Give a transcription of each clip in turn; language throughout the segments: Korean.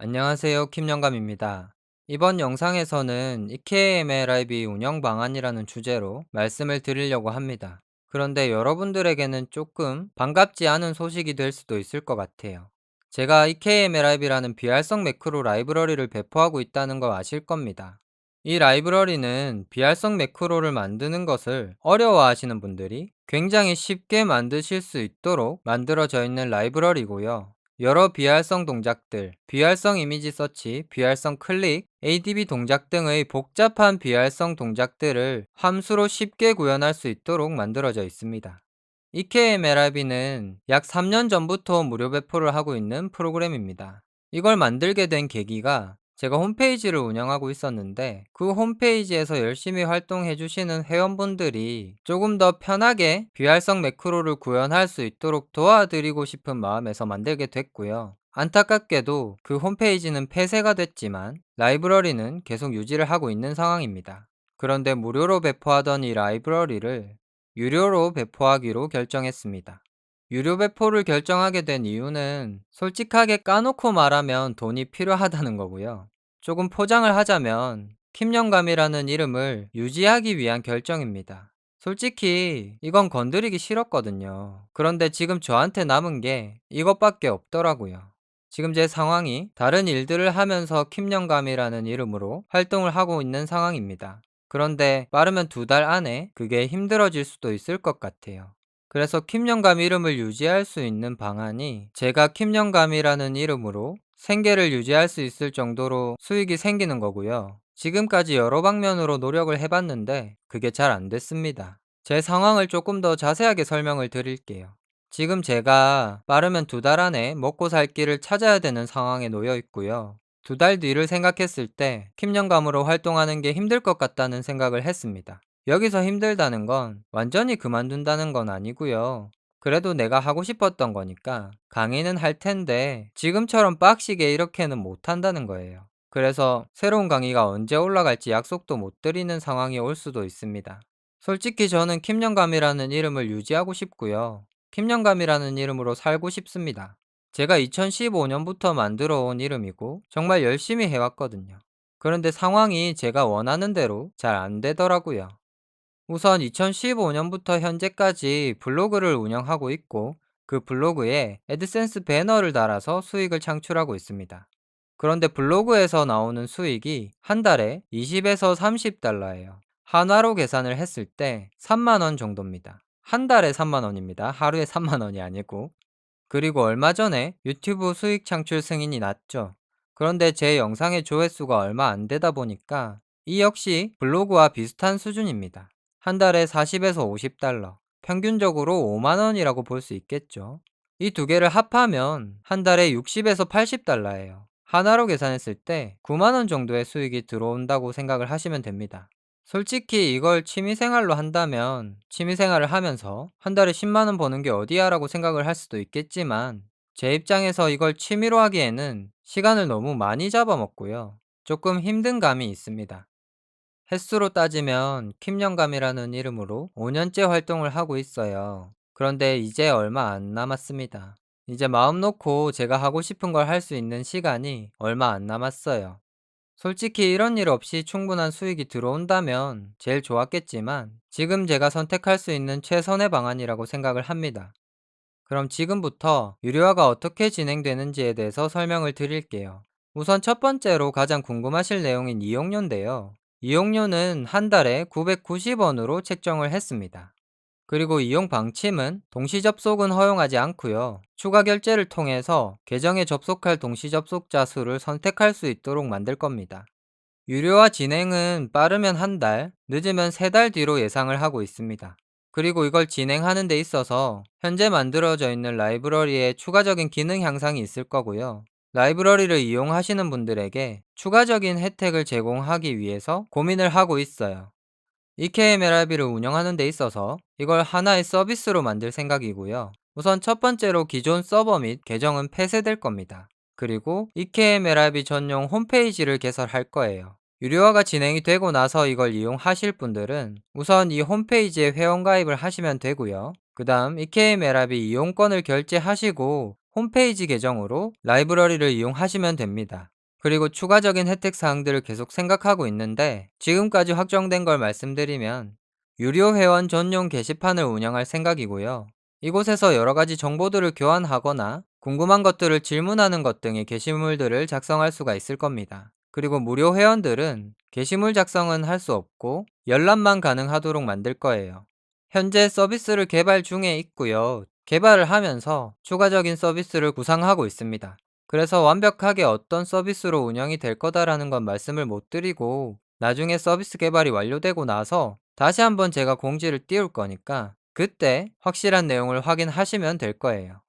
안녕하세요. 킴영감입니다. 이번 영상에서는 EKMLIB 운영 방안이라는 주제로 말씀을 드리려고 합니다. 그런데 여러분들에게는 조금 반갑지 않은 소식이 될 수도 있을 것 같아요. 제가 EKMLIB라는 비활성 매크로 라이브러리를 배포하고 있다는 거 아실 겁니다. 이 라이브러리는 비활성 매크로를 만드는 것을 어려워하시는 분들이 굉장히 쉽게 만드실 수 있도록 만들어져 있는 라이브러리고요. 여러 비활성 동작들, 비활성 이미지 서치, 비활성 클릭, ADB 동작 등의 복잡한 비활성 동작들을 함수로 쉽게 구현할 수 있도록 만들어져 있습니다. EKMLIB는 약 3년 전부터 무료 배포를 하고 있는 프로그램입니다. 이걸 만들게 된 계기가 제가 홈페이지를 운영하고 있었는데 그 홈페이지에서 열심히 활동해 주시는 회원분들이 조금 더 편하게 비활성 매크로를 구현할 수 있도록 도와드리고 싶은 마음에서 만들게 됐고요. 안타깝게도 그 홈페이지는 폐쇄가 됐지만 라이브러리는 계속 유지를 하고 있는 상황입니다. 그런데 무료로 배포하던 이 라이브러리를 유료로 배포하기로 결정했습니다. 유료 배포를 결정하게 된 이유는 솔직하게 까놓고 말하면 돈이 필요하다는 거고요. 조금 포장을 하자면 킴영감이라는 이름을 유지하기 위한 결정입니다. 솔직히 이건 건드리기 싫었거든요. 그런데 지금 저한테 남은 게 이것밖에 없더라고요. 지금 제 상황이 다른 일들을 하면서 킴영감이라는 이름으로 활동을 하고 있는 상황입니다. 그런데 빠르면 2달 안에 그게 힘들어질 수도 있을 것 같아요. 그래서 킴영감 이름을 유지할 수 있는 방안이 제가 킴영감이라는 이름으로 생계를 유지할 수 있을 정도로 수익이 생기는 거고요. 지금까지 여러 방면으로 노력을 해봤는데 그게 잘 안 됐습니다. 제 상황을 조금 더 자세하게 설명을 드릴게요. 지금 제가 빠르면 2달 안에 먹고 살 길을 찾아야 되는 상황에 놓여 있고요. 2달 뒤를 생각했을 때 킴영감으로 활동하는 게 힘들 것 같다는 생각을 했습니다. 여기서 힘들다는 건 완전히 그만둔다는 건 아니고요. 그래도 내가 하고 싶었던 거니까 강의는 할 텐데 지금처럼 빡시게 이렇게는 못 한다는 거예요. 그래서 새로운 강의가 언제 올라갈지 약속도 못 드리는 상황이 올 수도 있습니다. 솔직히 저는 킴영감이라는 이름을 유지하고 싶고요. 킴영감이라는 이름으로 살고 싶습니다. 제가 2015년부터 만들어 온 이름이고 정말 열심히 해왔거든요. 그런데 상황이 제가 원하는 대로 잘 안 되더라고요. 우선 2015년부터 현재까지 블로그를 운영하고 있고 그 블로그에 애드센스 배너를 달아서 수익을 창출하고 있습니다. 그런데 블로그에서 나오는 수익이 한 달에 20에서 30달러예요. 한화로 계산을 했을 때 3만 원 정도입니다. 한 달에 3만 원입니다. 하루에 3만 원이 아니고. 그리고 얼마 전에 유튜브 수익 창출 승인이 났죠. 그런데 제 영상의 조회수가 얼마 안 되다 보니까 이 역시 블로그와 비슷한 수준입니다. 한 달에 40에서 50달러, 평균적으로 5만 원이라고 볼 수 있겠죠. 이 두 개를 합하면 한 달에 60에서 80달러예요. 하나로 계산했을 때 9만 원 정도의 수익이 들어온다고 생각을 하시면 됩니다. 솔직히 이걸 취미생활로 한다면 취미생활을 하면서 한 달에 10만 원 버는 게 어디야 라고 생각을 할 수도 있겠지만 제 입장에서 이걸 취미로 하기에는 시간을 너무 많이 잡아먹고요. 조금 힘든 감이 있습니다. 횟수로 따지면 킴영감이라는 이름으로 5년째 활동을 하고 있어요. 그런데 이제 얼마 안 남았습니다. 이제 마음 놓고 제가 하고 싶은 걸 할 수 있는 시간이 얼마 안 남았어요. 솔직히 이런 일 없이 충분한 수익이 들어온다면 제일 좋았겠지만 지금 제가 선택할 수 있는 최선의 방안이라고 생각을 합니다. 그럼 지금부터 유료화가 어떻게 진행되는지에 대해서 설명을 드릴게요. 우선 첫 번째로 가장 궁금하실 내용인 이용료인데요. 이용료는 한 달에 990원으로 책정을 했습니다. 그리고 이용 방침은 동시 접속은 허용하지 않고요. 추가 결제를 통해서 계정에 접속할 동시 접속자 수를 선택할 수 있도록 만들 겁니다. 유료화 진행은 빠르면 한 달, 늦으면 3달 뒤로 예상을 하고 있습니다. 그리고 이걸 진행하는 데 있어서 현재 만들어져 있는 라이브러리에 추가적인 기능 향상이 있을 거고요. 라이브러리를 이용하시는 분들에게 추가적인 혜택을 제공하기 위해서 고민을 하고 있어요. EKMLIB를 운영하는 데 있어서 이걸 하나의 서비스로 만들 생각이고요. 우선 첫 번째로 기존 서버 및 계정은 폐쇄될 겁니다. 그리고 EKMLIB 전용 홈페이지를 개설할 거예요. 유료화가 진행이 되고 나서 이걸 이용하실 분들은 우선 이 홈페이지에 회원가입을 하시면 되고요. 그 다음 EKMLIB 이용권을 결제하시고 홈페이지 계정으로 라이브러리를 이용하시면 됩니다. 그리고 추가적인 혜택 사항들을 계속 생각하고 있는데 지금까지 확정된 걸 말씀드리면 유료 회원 전용 게시판을 운영할 생각이고요. 이곳에서 여러 가지 정보들을 교환하거나 궁금한 것들을 질문하는 것 등의 게시물들을 작성할 수가 있을 겁니다. 그리고 무료 회원들은 게시물 작성은 할 수 없고 열람만 가능하도록 만들 거예요. 현재 서비스를 개발 중에 있고요. 개발을 하면서 추가적인 서비스를 구상하고 있습니다. 그래서 완벽하게 어떤 서비스로 운영이 될 거다라는 건 말씀을 못 드리고 나중에 서비스 개발이 완료되고 나서 다시 한번 제가 공지를 띄울 거니까 그때 확실한 내용을 확인하시면 될 거예요.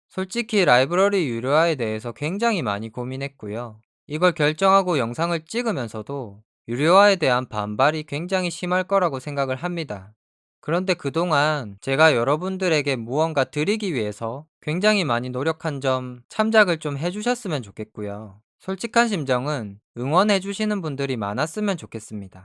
솔직히 라이브러리 유료화에 대해서 굉장히 많이 고민했고요. 이걸 결정하고 영상을 찍으면서도 유료화에 대한 반발이 굉장히 심할 거라고 생각을 합니다. 그런데 그동안 제가 여러분들에게 무언가 드리기 위해서 굉장히 많이 노력한 점 참작을 좀 해주셨으면 좋겠고요. 솔직한 심정은 응원해주시는 분들이 많았으면 좋겠습니다.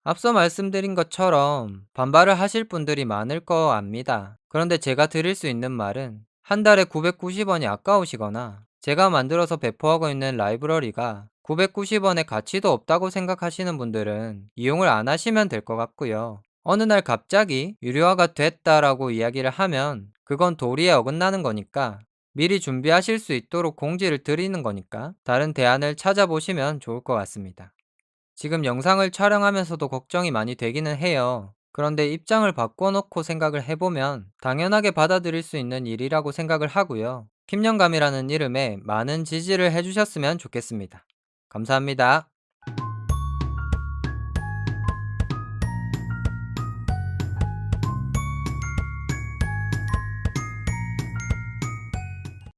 앞서 말씀드린 것처럼 반발을 하실 분들이 많을 거 압니다. 그런데 제가 드릴 수 있는 말은 한 달에 990원이 아까우시거나 제가 만들어서 배포하고 있는 라이브러리가 990원의 가치도 없다고 생각하시는 분들은 이용을 안 하시면 될 것 같고요. 어느 날 갑자기 유료화가 됐다라고 이야기를 하면 그건 도리에 어긋나는 거니까 미리 준비하실 수 있도록 공지를 드리는 거니까 다른 대안을 찾아보시면 좋을 것 같습니다. 지금 영상을 촬영하면서도 걱정이 많이 되기는 해요. 그런데 입장을 바꿔놓고 생각을 해보면 당연하게 받아들일 수 있는 일이라고 생각을 하고요. 김영감이라는 이름에 많은 지지를 해주셨으면 좋겠습니다. 감사합니다.